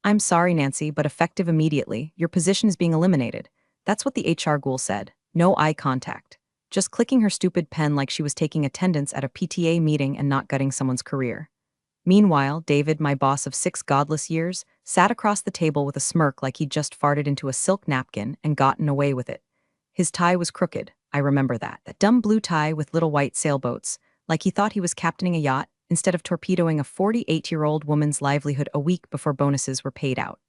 I'm sorry, Nancy, but effective immediately. Your position is being eliminated. That's what the HR ghoul said. No eye contact. Just clicking her stupid pen like she was taking attendance at a PTA meeting and not gutting someone's career. Meanwhile, David, my boss of 6 godless years, sat across the table with a smirk like he'd just farted into a silk napkin and gotten away with it. His tie was crooked, I remember that. That dumb blue tie with little white sailboats, like he thought he was captaining a yacht instead of torpedoing a 48-year-old woman's livelihood a week before bonuses were paid out.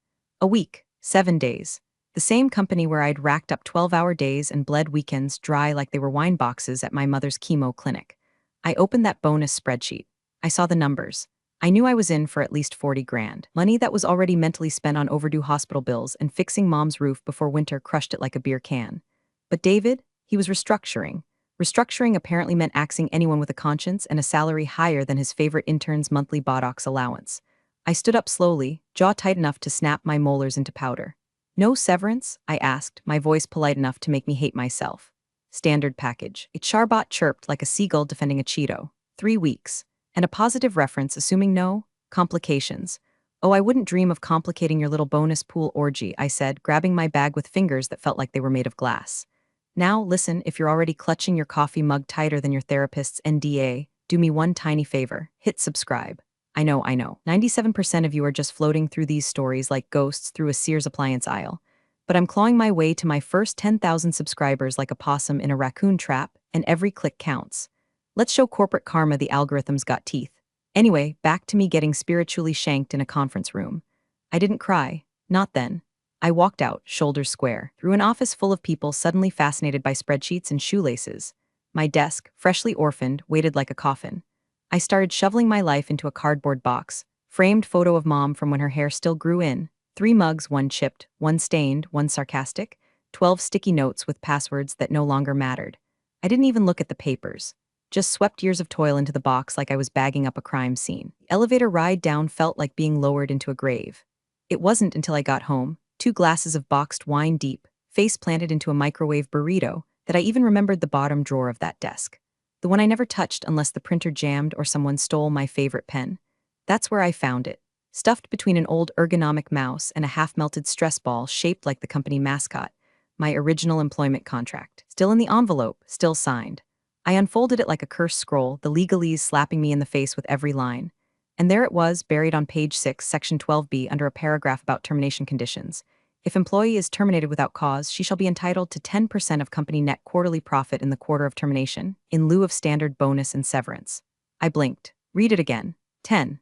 A week, 7 days. The same company where I'd racked up 12-hour days and bled weekends dry like they were wine boxes at my mother's chemo clinic. I opened that bonus spreadsheet. I saw the numbers. I knew I was in for at least 40 grand. Money that was already mentally spent on overdue hospital bills and fixing mom's roof before winter crushed it like a beer can. But David, he was restructuring. Restructuring apparently meant axing anyone with a conscience and a salary higher than his favorite intern's monthly botox allowance. I stood up slowly, jaw tight enough to snap my molars into powder. No severance? I asked, my voice polite enough to make me hate myself. Standard package. A charbot chirped like a seagull defending a Cheeto. 3 weeks. And a positive reference assuming no complications. Oh, I wouldn't dream of complicating your little bonus pool orgy, I said, grabbing my bag with fingers that felt like they were made of glass. Now, listen, if you're already clutching your coffee mug tighter than your therapist's NDA, do me one tiny favor. Hit subscribe. I know. 97% of you are just floating through these stories like ghosts through a Sears appliance aisle. But I'm clawing my way to my first 10,000 subscribers like a possum in a raccoon trap, and every click counts. Let's show corporate karma the algorithms got teeth. Anyway, back to me getting spiritually shanked in a conference room. I didn't cry. Not then. I walked out, shoulders square, through an office full of people suddenly fascinated by spreadsheets and shoelaces. My desk, freshly orphaned, waited like a coffin. I started shoveling my life into a cardboard box. Framed photo of mom from when her hair still grew in. 3 mugs, 1 chipped, 1 stained, 1 sarcastic. 12 sticky notes with passwords that no longer mattered. I didn't even look at the papers. Just swept years of toil into the box like I was bagging up a crime scene. The elevator ride down felt like being lowered into a grave. It wasn't until I got home, 2 glasses of boxed wine deep, face planted into a microwave burrito, that I even remembered the bottom drawer of that desk. The one I never touched unless the printer jammed or someone stole my favorite pen. That's where I found it, stuffed between an old ergonomic mouse and a half-melted stress ball shaped like the company mascot, my original employment contract. Still in the envelope, still signed. I unfolded it like a cursed scroll, the legalese slapping me in the face with every line. And there it was, buried on page 6, section 12B, under a paragraph about termination conditions. If employee is terminated without cause, she shall be entitled to 10% of company net quarterly profit in the quarter of termination, in lieu of standard bonus and severance. I blinked. Read it again. 10%.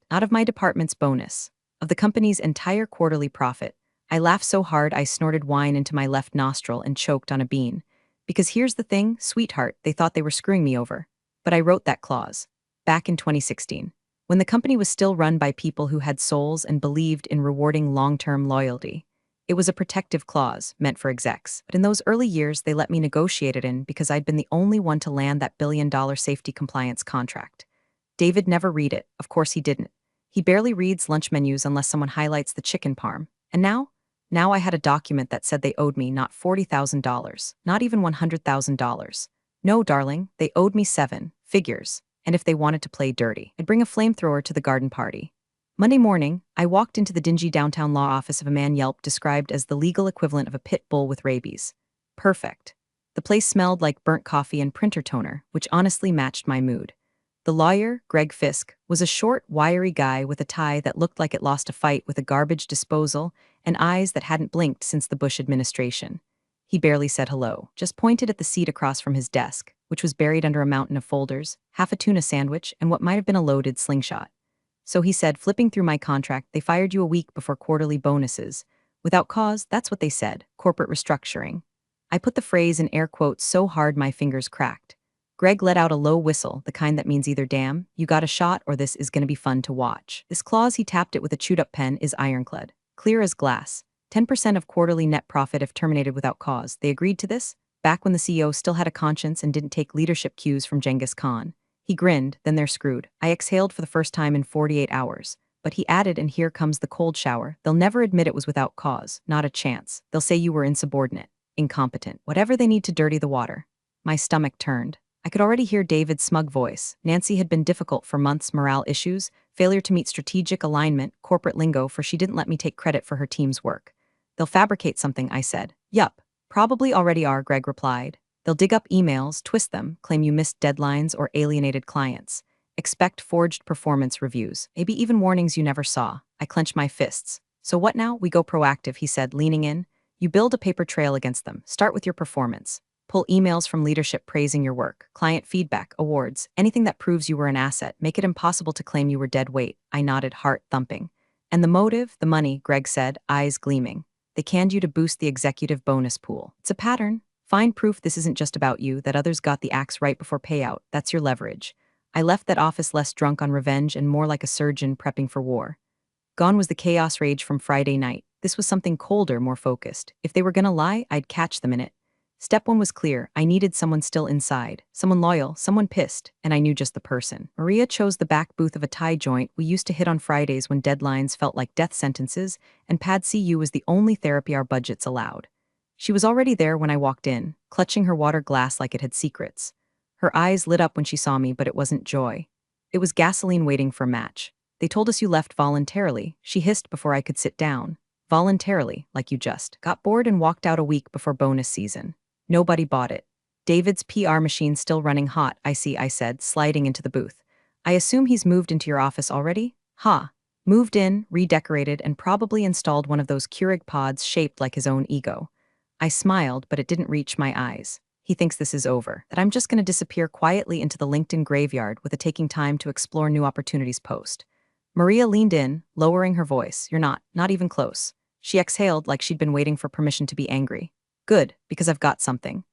Not of my department's bonus. Of the company's entire quarterly profit. I laughed so hard I snorted wine into my left nostril and choked on a bean. Because here's the thing, sweetheart, they thought they were screwing me over. But I wrote that clause. Back in 2016. When the company was still run by people who had souls and believed in rewarding long-term loyalty. It was a protective clause, meant for execs. But in those early years, they let me negotiate it in because I'd been the only one to land that billion-dollar safety compliance contract. David never read it. Of course he didn't. He barely reads lunch menus unless someone highlights the chicken parm. And now? Now I had a document that said they owed me not $40,000, not even $100,000. No, darling, they owed me 7 figures. And if they wanted to play dirty, I'd bring a flamethrower to the garden party. Monday morning, I walked into the dingy downtown law office of a man Yelp described as the legal equivalent of a pit bull with rabies. Perfect. The place smelled like burnt coffee and printer toner, which honestly matched my mood. The lawyer, Greg Fisk, was a short, wiry guy with a tie that looked like it lost a fight with a garbage disposal and eyes that hadn't blinked since the Bush administration. He barely said hello, just pointed at the seat across from his desk, which was buried under a mountain of folders, half a tuna sandwich, and what might have been a loaded slingshot. So he said, flipping through my contract, they fired you a week before quarterly bonuses. Without cause, that's what they said, corporate restructuring. I put the phrase in air quotes so hard my fingers cracked. Greg let out a low whistle, the kind that means either damn, you got a shot, or this is gonna be fun to watch. This clause, he tapped it with a chewed-up pen, is ironclad. Clear as glass. 10% of quarterly net profit if terminated without cause. They agreed to this, back when the CEO still had a conscience and didn't take leadership cues from Genghis Khan. He grinned, then they're screwed. I exhaled for the first time in 48 hours. But he added, and here comes the cold shower. They'll never admit it was without cause. Not a chance. They'll say you were insubordinate, incompetent, whatever they need to dirty the water. My stomach turned. I could already hear David's smug voice. Nancy had been difficult for months, morale issues, Failure to meet strategic alignment, corporate lingo for she didn't let me take credit for her team's work. They'll fabricate something, I said. Yup, probably already are, Greg replied. They'll dig up emails, twist them, claim you missed deadlines or alienated clients. Expect forged performance reviews, maybe even warnings you never saw. I clenched my fists. So what now? We go proactive, he said, leaning in. You build a paper trail against them. Start with your performance. Pull emails from leadership praising your work, client feedback, awards, anything that proves you were an asset. Make it impossible to claim you were dead weight. I nodded, heart thumping. And the motive? The money, Greg said, eyes gleaming. They canned you to boost the executive bonus pool. It's a pattern. Find proof this isn't just about you, that others got the axe right before payout. That's your leverage. I left that office less drunk on revenge and more like a surgeon prepping for war. Gone was the chaos rage from Friday night. This was something colder, more focused. If they were gonna lie, I'd catch them in it. Step one was clear. I needed someone still inside. Someone loyal, someone pissed, and I knew just the person. Maria chose the back booth of a tie joint we used to hit on Fridays when deadlines felt like death sentences, and Pad CU was the only therapy our budgets allowed. She was already there when I walked in, clutching her water glass like it had secrets. Her eyes lit up when she saw me, but it wasn't joy. It was gasoline waiting for a match. They told us you left voluntarily, she hissed before I could sit down. Voluntarily, like you just got bored and walked out a week before bonus season. Nobody bought it. David's PR machine's still running hot, I see, I said, sliding into the booth. I assume he's moved into your office already? Ha. Moved in, redecorated, and probably installed one of those Keurig pods shaped like his own ego. I smiled, but it didn't reach my eyes. He thinks this is over, that I'm just going to disappear quietly into the LinkedIn graveyard with a taking time to explore new opportunities post. Maria leaned in, lowering her voice. You're not even close. She exhaled like she'd been waiting for permission to be angry. Good, because I've got something.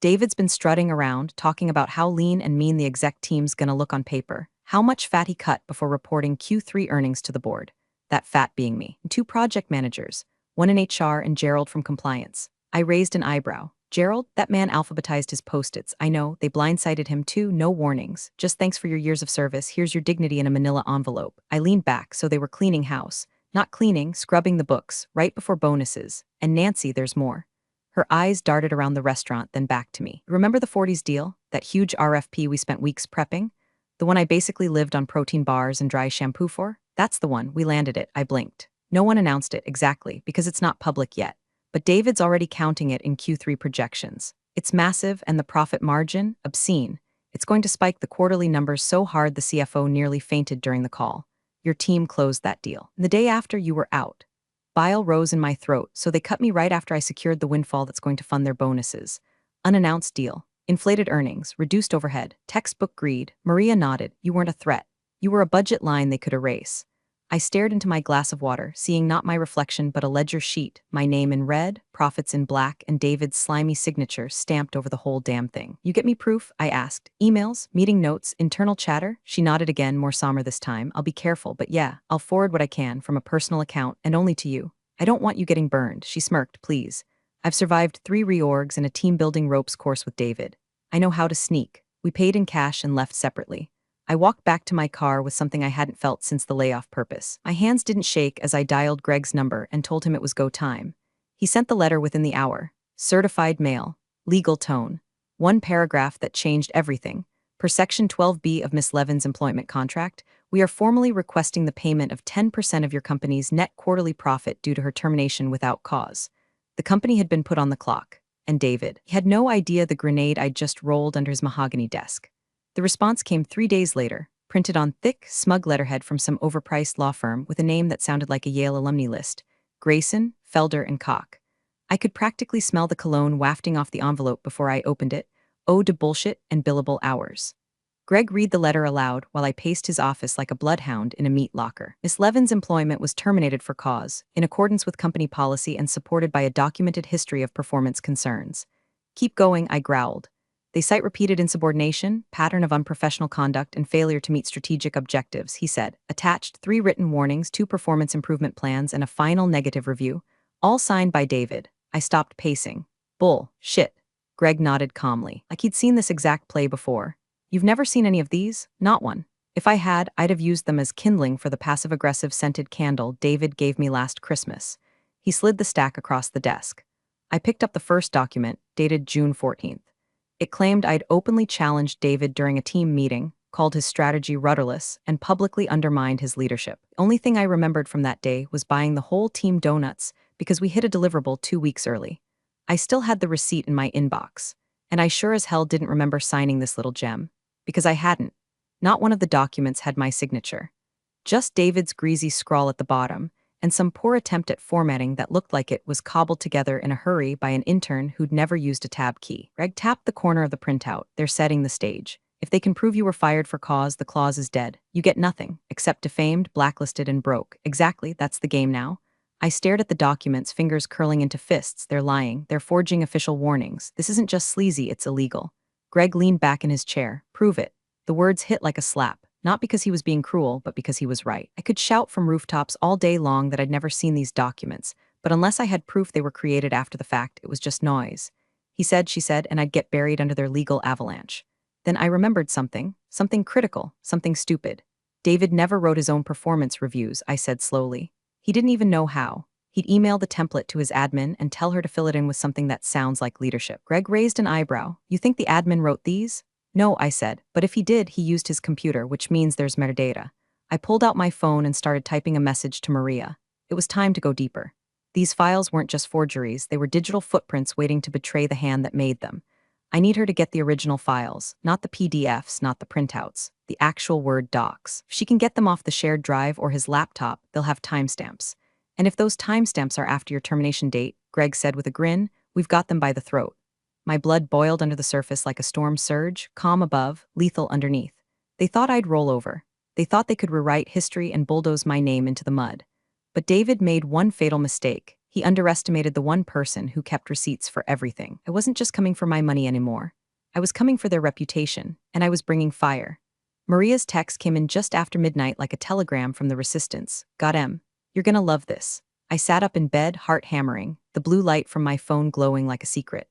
David's been strutting around, talking about how lean and mean the exec team's gonna look on paper, how much fat he cut before reporting Q3 earnings to the board. That fat being me. And two project managers, one in HR and Gerald from compliance. I raised an eyebrow. Gerald, that man alphabetized his post-its. I know, they blindsided him too, no warnings. Just thanks for your years of service, here's your dignity in a manila envelope. I leaned back, so they were cleaning house. Not cleaning, scrubbing the books, right before bonuses. And Nancy, there's more. Her eyes darted around the restaurant, then back to me. Remember the 40s deal? That huge RFP we spent weeks prepping? The one I basically lived on protein bars and dry shampoo for? That's the one, we landed it, I blinked. No one announced it, exactly, because it's not public yet. But David's already counting it in Q3 projections. It's massive, and the profit margin, obscene. It's going to spike the quarterly numbers so hard the CFO nearly fainted during the call. Your team closed that deal. The day after, you were out. Bile rose in my throat, so they cut me right after I secured the windfall that's going to fund their bonuses. Unannounced deal. Inflated earnings, reduced overhead, textbook greed. Maria nodded. You weren't a threat. You were a budget line they could erase. I stared into my glass of water, seeing not my reflection but a ledger sheet, my name in red, profits in black, and David's slimy signature stamped over the whole damn thing. You get me proof? I asked. Emails, meeting notes, internal chatter? She nodded again, more somber this time. I'll be careful, but yeah, I'll forward what I can from a personal account, and only to you. I don't want you getting burned, she smirked, please. I've survived 3 reorgs and a team-building ropes course with David. I know how to sneak. We paid in cash and left separately. I walked back to my car with something I hadn't felt since the layoff purpose. My hands didn't shake as I dialed Greg's number and told him it was go time. He sent the letter within the hour. Certified mail. Legal tone. One paragraph that changed everything. Per Section 12B of Miss Levin's employment contract, we are formally requesting the payment of 10% of your company's net quarterly profit due to her termination without cause. The company had been put on the clock. And David. He had no idea the grenade I'd just rolled under his mahogany desk. The response came 3 days later, printed on thick, smug letterhead from some overpriced law firm with a name that sounded like a Yale alumni list. Grayson, Felder, and Koch. I could practically smell the cologne wafting off the envelope before I opened it. Ode to bullshit and billable hours. Greg read the letter aloud while I paced his office like a bloodhound in a meat locker. Miss Levin's employment was terminated for cause, in accordance with company policy and supported by a documented history of performance concerns. Keep going, I growled. They cite repeated insubordination, pattern of unprofessional conduct, and failure to meet strategic objectives, he said. Attached 3 written warnings, 2 performance improvement plans, and a final negative review. All signed by David. I stopped pacing. Bull. Shit. Greg nodded calmly, like he'd seen this exact play before. You've never seen any of these? Not one. If I had, I'd have used them as kindling for the passive-aggressive scented candle David gave me last Christmas. He slid the stack across the desk. I picked up the first document, dated June 14th. It claimed I'd openly challenged David during a team meeting, called his strategy rudderless, and publicly undermined his leadership. The only thing I remembered from that day was buying the whole team donuts because we hit a deliverable 2 weeks early. I still had the receipt in my inbox, and I sure as hell didn't remember signing this little gem. Because I hadn't. Not one of the documents had my signature. Just David's greasy scrawl at the bottom, and some poor attempt at formatting that looked like it was cobbled together in a hurry by an intern who'd never used a tab key. Greg tapped the corner of the printout. They're setting the stage. If they can prove you were fired for cause, the clause is dead. You get nothing, except defamed, blacklisted, and broke. Exactly, that's the game now. I stared at the documents, fingers curling into fists. They're lying. They're forging official warnings. This isn't just sleazy, it's illegal. Greg leaned back in his chair. Prove it. The words hit like a slap. Not because he was being cruel, but because he was right. I could shout from rooftops all day long that I'd never seen these documents, but unless I had proof they were created after the fact, it was just noise. He said, she said, and I'd get buried under their legal avalanche. Then I remembered something critical, something stupid. David never wrote his own performance reviews, I said slowly. He didn't even know how. He'd email the template to his admin and tell her to fill it in with something that sounds like leadership. Greg raised an eyebrow. You think the admin wrote these? No, I said, but if he did, he used his computer, which means there's metadata. I pulled out my phone and started typing a message to Maria. It was time to go deeper. These files weren't just forgeries, they were digital footprints waiting to betray the hand that made them. I need her to get the original files, not the PDFs, not the printouts, the actual Word docs. If she can get them off the shared drive or his laptop, they'll have timestamps. And if those timestamps are after your termination date, Greg said with a grin, we've got them by the throat. My blood boiled under the surface like a storm surge, calm above, lethal underneath. They thought I'd roll over. They thought they could rewrite history and bulldoze my name into the mud. But David made one fatal mistake. He underestimated the one person who kept receipts for everything. I wasn't just coming for my money anymore. I was coming for their reputation, and I was bringing fire. Maria's text came in just after midnight like a telegram from the resistance. Got M. You're gonna love this. I sat up in bed, heart hammering, the blue light from my phone glowing like a secret.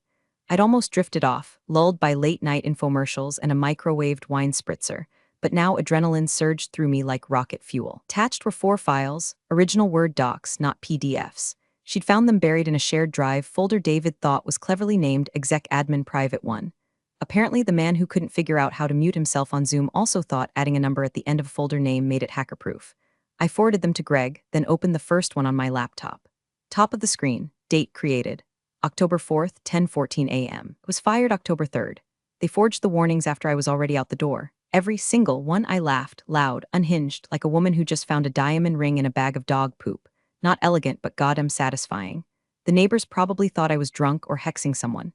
I'd almost drifted off, lulled by late-night infomercials and a microwaved wine spritzer, but now adrenaline surged through me like rocket fuel. Attached were 4 files, original Word docs, not PDFs. She'd found them buried in a shared drive folder David thought was cleverly named Exec Admin Private 1. Apparently, the man who couldn't figure out how to mute himself on Zoom also thought adding a number at the end of a folder name made it hacker-proof. I forwarded them to Greg, then opened the first one on my laptop. Top of the screen, date created. October 4th, 10:14 a.m. It was fired October 3rd. They forged the warnings after I was already out the door. Every single one. I laughed, loud, unhinged, like a woman who just found a diamond ring in a bag of dog poop. Not elegant, but goddamn satisfying. The neighbors probably thought I was drunk or hexing someone.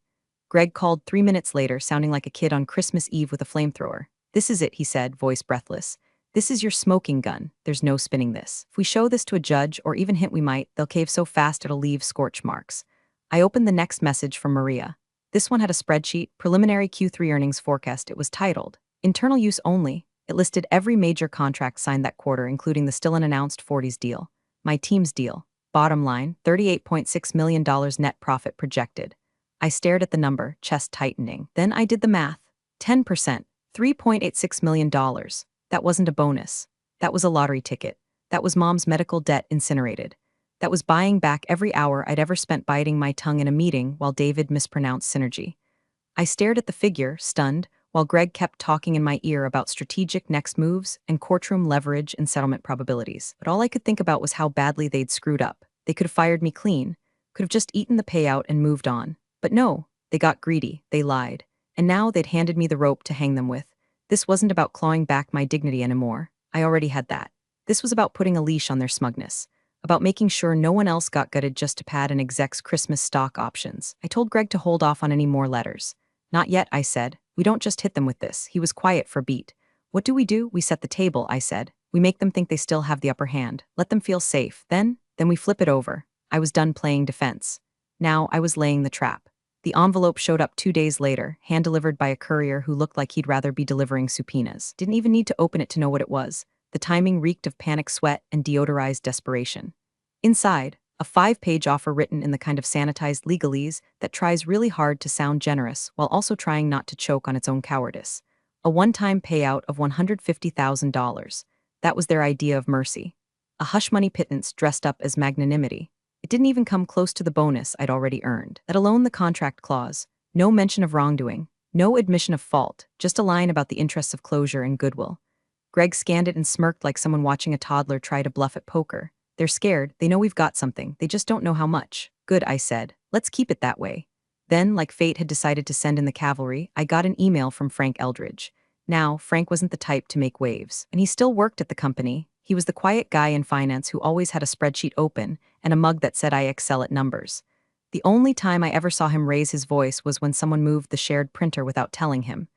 Greg called 3 minutes later, sounding like a kid on Christmas Eve with a flamethrower. This is it, he said, voice breathless. This is your smoking gun. There's no spinning this. If we show this to a judge, or even hint we might, they'll cave so fast it'll leave scorch marks. I opened the next message from Maria. This one had a spreadsheet, preliminary Q3 earnings forecast. It was titled, Internal Use Only. It listed every major contract signed that quarter, including the still unannounced 40s deal. My team's deal. Bottom line, $38.6 million net profit projected. I stared at the number, chest tightening. Then I did the math. 10%, $3.86 million. That wasn't a bonus. That was a lottery ticket. That was Mom's medical debt incinerated. That was buying back every hour I'd ever spent biting my tongue in a meeting while David mispronounced synergy. I stared at the figure, stunned, while Greg kept talking in my ear about strategic next moves and courtroom leverage and settlement probabilities. But all I could think about was how badly they'd screwed up. They could have fired me clean, could have just eaten the payout and moved on. But no, they got greedy, they lied. And now they'd handed me the rope to hang them with. This wasn't about clawing back my dignity anymore. I already had that. This was about putting a leash on their smugness. About making sure no one else got gutted just to pad an exec's Christmas stock options. I told Greg to hold off on any more letters. Not yet, I said. We don't just hit them with this. He was quiet for a beat. What do? We set the table, I said. We make them think they still have the upper hand. Let them feel safe. Then we flip it over. I was done playing defense. Now I was laying the trap. The envelope showed up 2 days later, hand-delivered by a courier who looked like he'd rather be delivering subpoenas. Didn't even need to open it to know what it was. The timing reeked of panic sweat and deodorized desperation. Inside, a 5-page offer written in the kind of sanitized legalese that tries really hard to sound generous while also trying not to choke on its own cowardice. A one-time payout of $150,000. That was their idea of mercy. A hush-money pittance dressed up as magnanimity. It didn't even come close to the bonus I'd already earned, let alone the contract clause. No mention of wrongdoing, No admission of fault, just a line about the interests of closure and goodwill. Greg scanned it and smirked like someone watching a toddler try to bluff at poker. They're scared, they know we've got something, they just don't know how much. Good, I said. Let's keep it that way. Then, like fate had decided to send in the cavalry, I got an email from Frank Eldridge. Now, Frank wasn't the type to make waves, and he still worked at the company. He was the quiet guy in finance who always had a spreadsheet open and a mug that said I excel at numbers. The only time I ever saw him raise his voice was when someone moved the shared printer without telling him.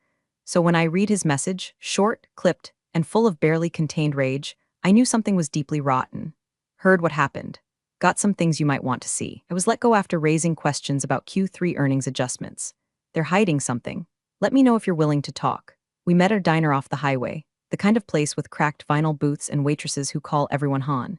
So when I read his message, short, clipped, and full of barely contained rage, I knew something was deeply rotten. Heard what happened. Got some things you might want to see. I was let go after raising questions about Q3 earnings adjustments. They're hiding something. Let me know if you're willing to talk. We met at a diner off the highway, the kind of place with cracked vinyl booths and waitresses who call everyone Han.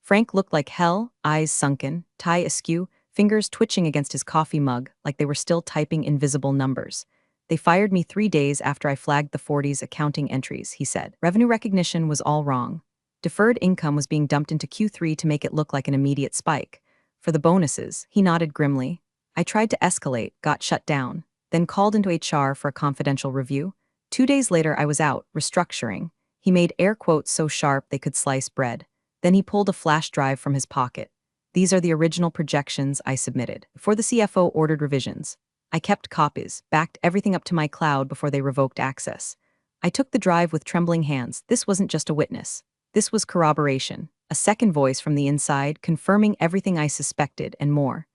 Frank looked like hell, eyes sunken, tie askew, fingers twitching against his coffee mug like they were still typing invisible numbers. They fired me 3 days after I flagged the 40s accounting entries, he said. Revenue recognition was all wrong. Deferred income was being dumped into Q3 to make it look like an immediate spike. For the bonuses, he nodded grimly. I tried to escalate, got shut down, then called into HR for a confidential review. 2 days later, I was out, restructuring. He made air quotes so sharp they could slice bread. Then he pulled a flash drive from his pocket. These are the original projections I submitted. Before the CFO ordered revisions, I kept copies, backed everything up to my cloud before they revoked access. I took the drive with trembling hands. This wasn't just a witness. This was corroboration, a second voice from the inside confirming everything I suspected and more.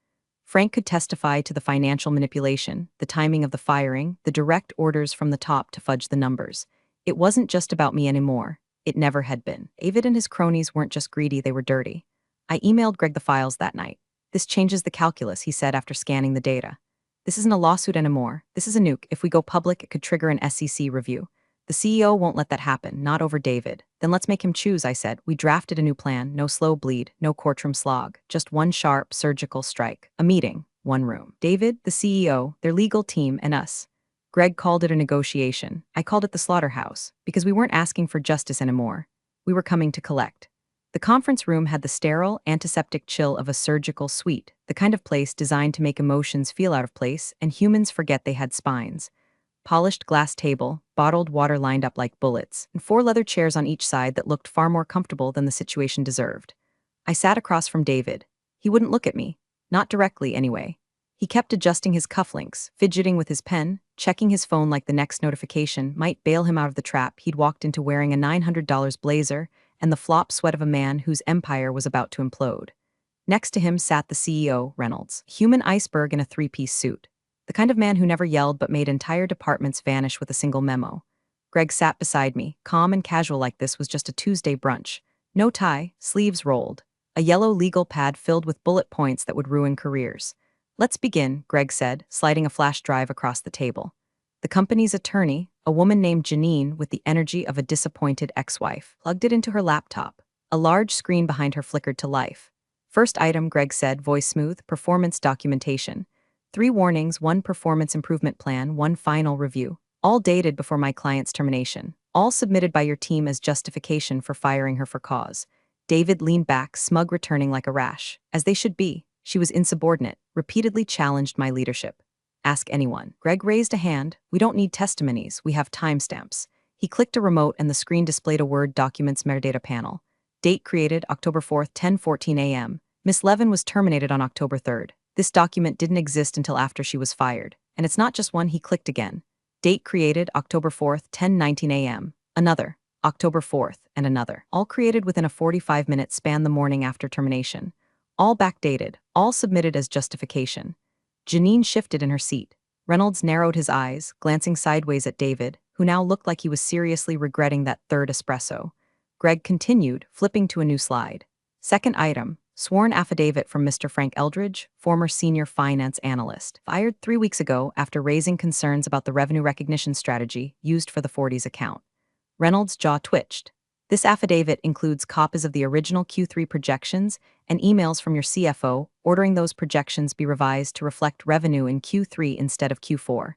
Frank could testify to the financial manipulation, the timing of the firing, the direct orders from the top to fudge the numbers. It wasn't just about me anymore. It never had been. David and his cronies weren't just greedy, they were dirty. I emailed Greg the files that night. This changes the calculus, he said after scanning the data. This isn't a lawsuit anymore. This is a nuke. If we go public, it could trigger an SEC review. The CEO won't let that happen, not over David. Then let's make him choose, I said. We drafted a new plan, no slow bleed, no courtroom slog, just one sharp, surgical strike. A meeting, one room. David, the CEO, their legal team, and us. Greg called it a negotiation. I called it the slaughterhouse, because we weren't asking for justice anymore. We were coming to collect. The conference room had the sterile, antiseptic chill of a surgical suite, the kind of place designed to make emotions feel out of place and humans forget they had spines. Polished glass table, bottled water lined up like bullets, and 4 leather chairs on each side that looked far more comfortable than the situation deserved. I sat across from David. He wouldn't look at me. Not directly, anyway. He kept adjusting his cufflinks, fidgeting with his pen, checking his phone like the next notification might bail him out of the trap he'd walked into wearing a $900 blazer and the flop sweat of a man whose empire was about to implode. Next to him sat the CEO, Reynolds, a human iceberg in a 3-piece suit. The kind of man who never yelled but made entire departments vanish with a single memo. Greg sat beside me, calm and casual like this was just a Tuesday brunch. No tie, sleeves rolled. A yellow legal pad filled with bullet points that would ruin careers. Let's begin, Greg said, sliding a flash drive across the table. The company's attorney, a woman named Janine with the energy of a disappointed ex-wife, plugged it into her laptop. A large screen behind her flickered to life. First item, Greg said, voice smooth, performance documentation. 3 warnings, 1 performance improvement plan, 1 final review. All dated before my client's termination. All submitted by your team as justification for firing her for cause. David leaned back, smug returning like a rash. As they should be. She was insubordinate, repeatedly challenged my leadership. Ask anyone. Greg raised a hand. We don't need testimonies, we have timestamps. He clicked a remote and the screen displayed a Word documents metadata panel. Date created October 4th, 10:14 a.m. Miss Levin was terminated on October 3rd. This document didn't exist until after she was fired. And it's not just one, he clicked again. Date created October 4th, 10:19 a.m. Another, October 4th, and another. All created within a 45-minute span the morning after termination. All backdated, all submitted as justification. Janine shifted in her seat. Reynolds narrowed his eyes, glancing sideways at David, who now looked like he was seriously regretting that 3rd espresso. Greg continued, flipping to a new slide. Second item, sworn affidavit from Mr. Frank Eldridge, former senior finance analyst, fired 3 weeks ago after raising concerns about the revenue recognition strategy used for the 40s account. Reynolds' jaw twitched. This affidavit includes copies of the original Q3 projections and emails from your CFO ordering those projections be revised to reflect revenue in Q3 instead of Q4,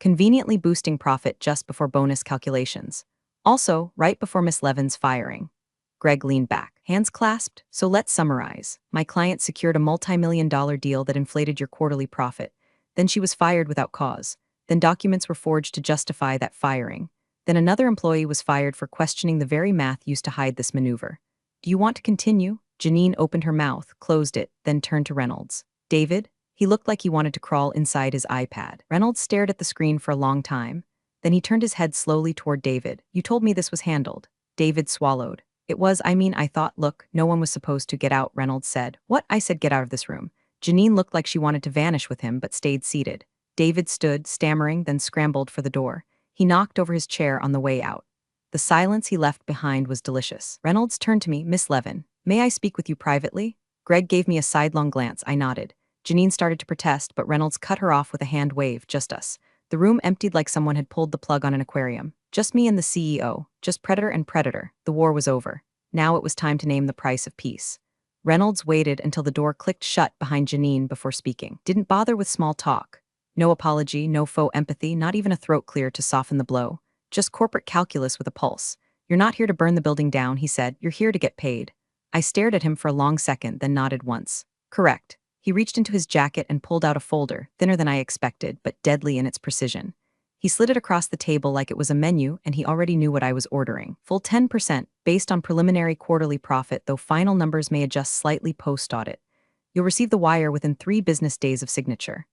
conveniently boosting profit just before bonus calculations. Also, right before Miss Levin's firing. Greg leaned back, hands clasped. So let's summarize. My client secured a multi-million-dollar deal that inflated your quarterly profit. Then she was fired without cause. Then documents were forged to justify that firing. Then another employee was fired for questioning the very math used to hide this maneuver. Do you want to continue? Janine opened her mouth, closed it, then turned to Reynolds. David? He looked like he wanted to crawl inside his iPad. Reynolds stared at the screen for a long time. Then he turned his head slowly toward David. You told me this was handled. David swallowed. It was, I thought, look, no one was supposed to get out, Reynolds said. What? I said get out of this room. Janine looked like she wanted to vanish with him, but stayed seated. David stood, stammering, then scrambled for the door. He knocked over his chair on the way out. The silence he left behind was delicious. Reynolds turned to me. Miss Levin, may I speak with you privately? Greg gave me a sidelong glance. I nodded. Janine started to protest, but Reynolds cut her off with a hand wave. Just us. The room emptied like someone had pulled the plug on an aquarium. Just me and the CEO. Just predator and predator. The war was over. Now it was time to name the price of peace. Reynolds waited until the door clicked shut behind Janine before speaking. Didn't bother with small talk. No apology, no faux empathy, not even a throat clear to soften the blow. Just corporate calculus with a pulse. You're not here to burn the building down, he said. You're here to get paid. I stared at him for a long second, then nodded once. Correct. He reached into his jacket and pulled out a folder, thinner than I expected, but deadly in its precision. He slid it across the table like it was a menu, and he already knew what I was ordering. Full 10%, based on preliminary quarterly profit, though final numbers may adjust slightly post-audit. You'll receive the wire within 3 business days of signature.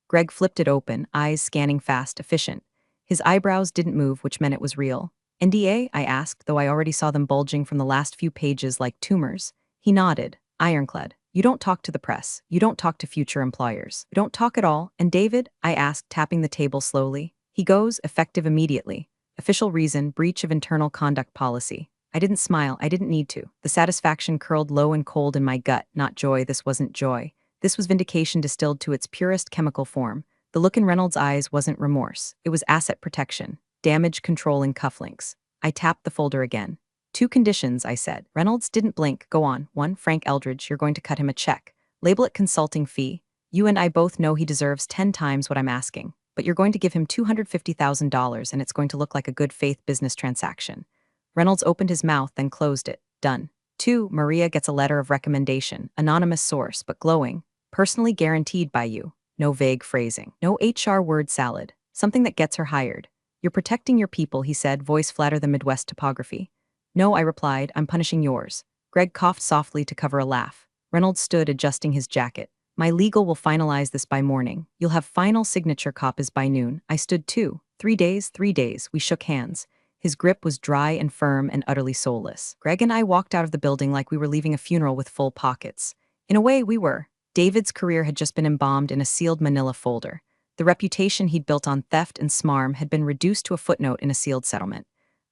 Greg flipped it open, eyes scanning fast, efficient. His eyebrows didn't move, which meant it was real. NDA? I asked, though I already saw them bulging from the last few pages like tumors. He nodded. Ironclad. You don't talk to the press. You don't talk to future employers. You don't talk at all. And David? I asked, tapping the table slowly. He goes, effective immediately. Official reason, breach of internal conduct policy. I didn't smile. I didn't need to. The satisfaction curled low and cold in my gut. Not joy. This wasn't joy. This was vindication distilled to its purest chemical form. The look in Reynolds' eyes wasn't remorse. It was asset protection. Damage control in cufflinks. I tapped the folder again. 2 conditions, I said. Reynolds didn't blink. Go on. 1, Frank Eldridge, you're going to cut him a check. Label it consulting fee. You and I both know he deserves 10 times what I'm asking. But you're going to give him $250,000 and it's going to look like a good faith business transaction. Reynolds opened his mouth, then closed it. Done. 2, Maria gets a letter of recommendation. Anonymous source, but glowing. Personally guaranteed by you. No vague phrasing. No HR word salad. Something that gets her hired. You're protecting your people, he said, voice flatter than Midwest topography. No, I replied, I'm punishing yours. Greg coughed softly to cover a laugh. Reynolds stood adjusting his jacket. My legal will finalize this by morning. You'll have final signature copies by noon. I stood too. 3 days, 3 days. We shook hands. His grip was dry and firm and utterly soulless. Greg and I walked out of the building like we were leaving a funeral with full pockets. In a way, we were. David's career had just been embalmed in a sealed manila folder. The reputation he'd built on theft and smarm had been reduced to a footnote in a sealed settlement.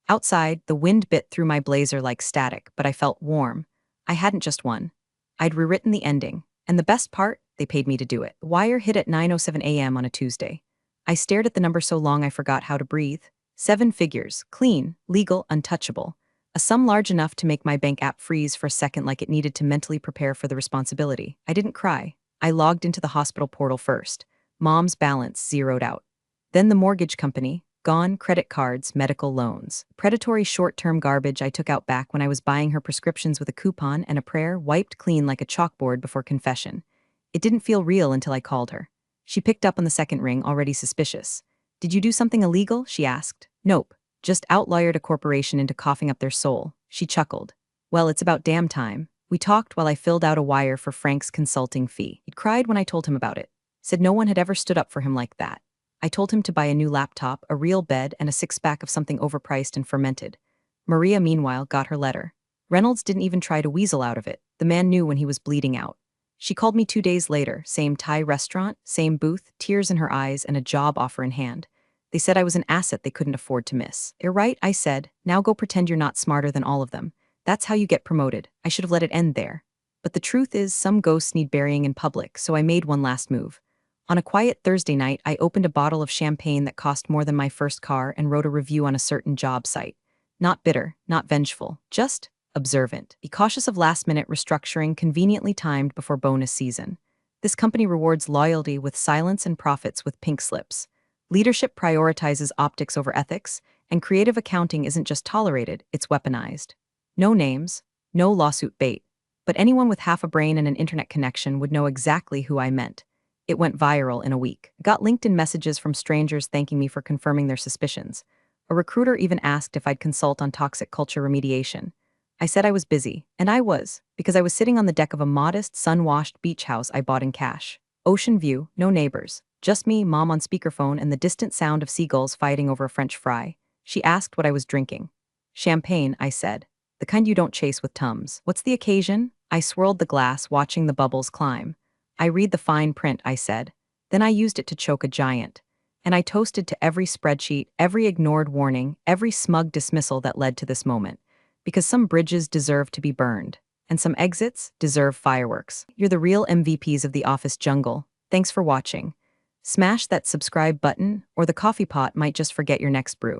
Outside, the wind bit through my blazer like static, but I felt warm. I hadn't just won. I'd rewritten the ending. And the best part? They paid me to do it. The wire hit at 9:07 a.m. on a Tuesday. I stared at the number so long I forgot how to breathe. 7 figures, clean, legal, untouchable. A sum large enough to make my bank app freeze for a second like it needed to mentally prepare for the responsibility. I didn't cry. I logged into the hospital portal first. Mom's balance zeroed out. Then the mortgage company, gone, credit cards, medical loans. Predatory short-term garbage I took out back when I was buying her prescriptions with a coupon and a prayer wiped clean like a chalkboard before confession. It didn't feel real until I called her. She picked up on the second ring, already suspicious. Did you do something illegal? She asked. Nope. Just outlawyered a corporation into coughing up their soul. She chuckled. Well, it's about damn time. We talked while I filled out a wire for Frank's consulting fee. He'd cried when I told him about it. Said no one had ever stood up for him like that. I told him to buy a new laptop, a real bed, and a 6-pack of something overpriced and fermented. Maria, meanwhile, got her letter. Reynolds didn't even try to weasel out of it. The man knew when he was bleeding out. She called me 2 days later, same Thai restaurant, same booth, tears in her eyes, and a job offer in hand. They said I was an asset they couldn't afford to miss. You're right, I said. Now go pretend you're not smarter than all of them. That's how you get promoted. I should have let it end there. But the truth is, some ghosts need burying in public, so I made one last move. On a quiet Thursday night, I opened a bottle of champagne that cost more than my first car and wrote a review on a certain job site. Not bitter, not vengeful, just observant. Be cautious of last-minute restructuring conveniently timed before bonus season. This company rewards loyalty with silence and profits with pink slips. Leadership prioritizes optics over ethics, and creative accounting isn't just tolerated, it's weaponized. No names, no lawsuit bait, but anyone with half a brain and an internet connection would know exactly who I meant. It went viral in a week. Got LinkedIn messages from strangers thanking me for confirming their suspicions. A recruiter even asked if I'd consult on toxic culture remediation. I said I was busy, and I was, because I was sitting on the deck of a modest, sun-washed beach house I bought in cash. Ocean view, no neighbors, just me, mom on speakerphone, and the distant sound of seagulls fighting over a French fry. She asked what I was drinking. Champagne, I said. The kind you don't chase with Tums. What's the occasion? I swirled the glass, watching the bubbles climb. I read the fine print, I said. Then I used it to choke a giant. And I toasted to every spreadsheet, every ignored warning, every smug dismissal that led to this moment. Because some bridges deserve to be burned, and some exits deserve fireworks. You're the real MVPs of the office jungle. Thanks for watching. Smash that subscribe button, or the coffee pot might just forget your next brew.